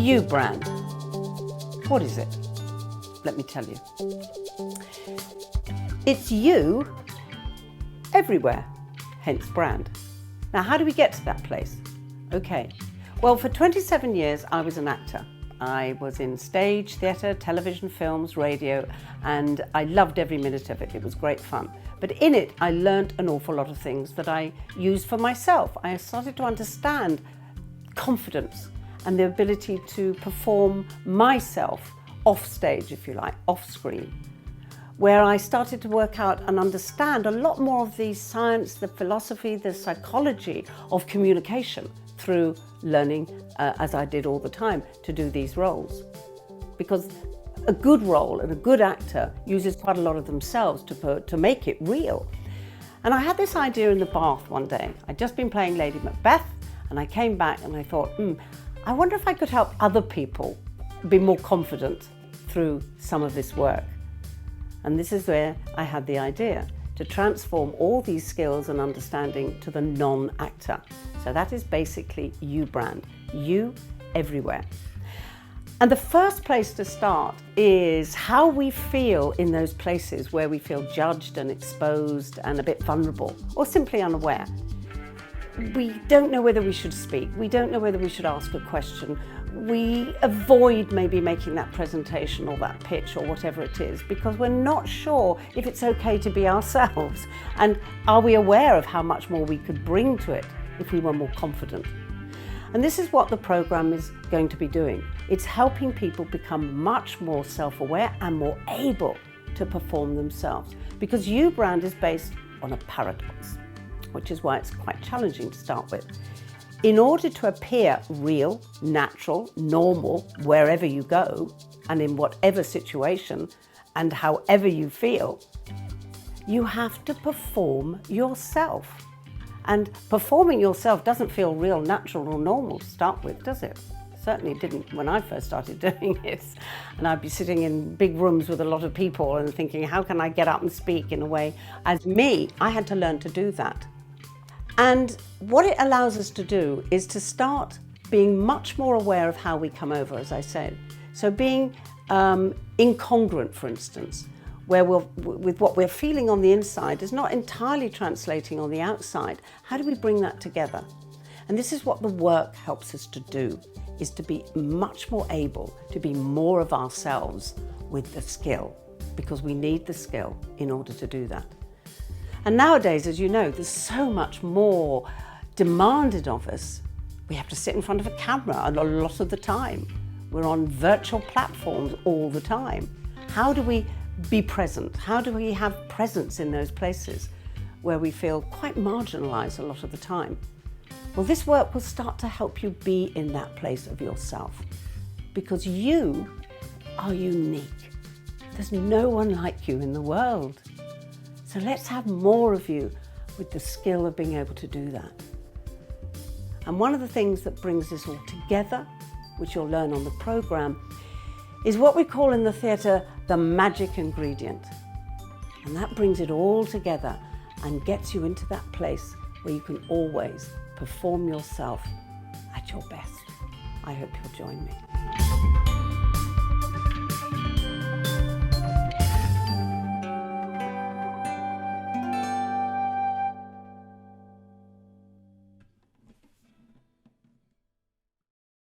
You brand. What is it? Let me tell you. It's you everywhere, hence brand. Now, how do we get to that place? Okay, well, for 27 years, I was an actor. I was in stage, theatre, television, films, radio, and I loved every minute of it. It was great fun. But in it, I learned an awful lot of things that I used for myself. I started to understand confidence and the ability to perform myself off stage, if you like, off screen, where I started to work out and understand a lot more of the science, the philosophy, the psychology of communication through learning, as I did all the time, to do these roles. Because a good role and a good actor uses quite a lot of themselves to make it real. And I had this idea in the bath one day. I'd just been playing Lady Macbeth, and I came back and I thought, I wonder if I could help other people be more confident through some of this work. And this is where I had the idea to transform all these skills and understanding to the non-actor. So that is basically You brand, you everywhere. And the first place to start is how we feel in those places where we feel judged and exposed and a bit vulnerable or simply unaware. We don't know whether we should speak. We don't know whether we should ask a question. We avoid maybe making that presentation or that pitch or whatever it is because we're not sure if it's okay to be ourselves. And are we aware of how much more we could bring to it if we were more confident? And this is what the program is going to be doing. It's helping people become much more self-aware and more able to perform themselves, because You brand is based on a paradox, which is why it's quite challenging to start with. In order to appear real, natural, normal, wherever you go, and in whatever situation, and however you feel, you have to perform yourself. And performing yourself doesn't feel real, natural, or normal to start with, does it? Certainly didn't when I first started doing it. And I'd be sitting in big rooms with a lot of people and thinking, how can I get up and speak in a way as me? I had to learn to do that. And what it allows us to do is to start being much more aware of how we come over, as I said. So being incongruent, for instance, where with what we're feeling on the inside is not entirely translating on the outside. How do we bring that together? And this is what the work helps us to do, is to be much more able to be more of ourselves with the skill, because we need the skill in order to do that. And nowadays, as you know, there's so much more demanded of us. We have to sit in front of a camera a lot of the time. We're on virtual platforms all the time. How do we be present? How do we have presence in those places where we feel quite marginalized a lot of the time? Well, this work will start to help you be in that place of yourself, because you are unique. There's no one like you in the world. So let's have more of you with the skill of being able to do that. And one of the things that brings this all together, which you'll learn on the program, is what we call in the theatre the magic ingredient. And that brings it all together and gets you into that place where you can always perform yourself at your best. I hope you'll join me.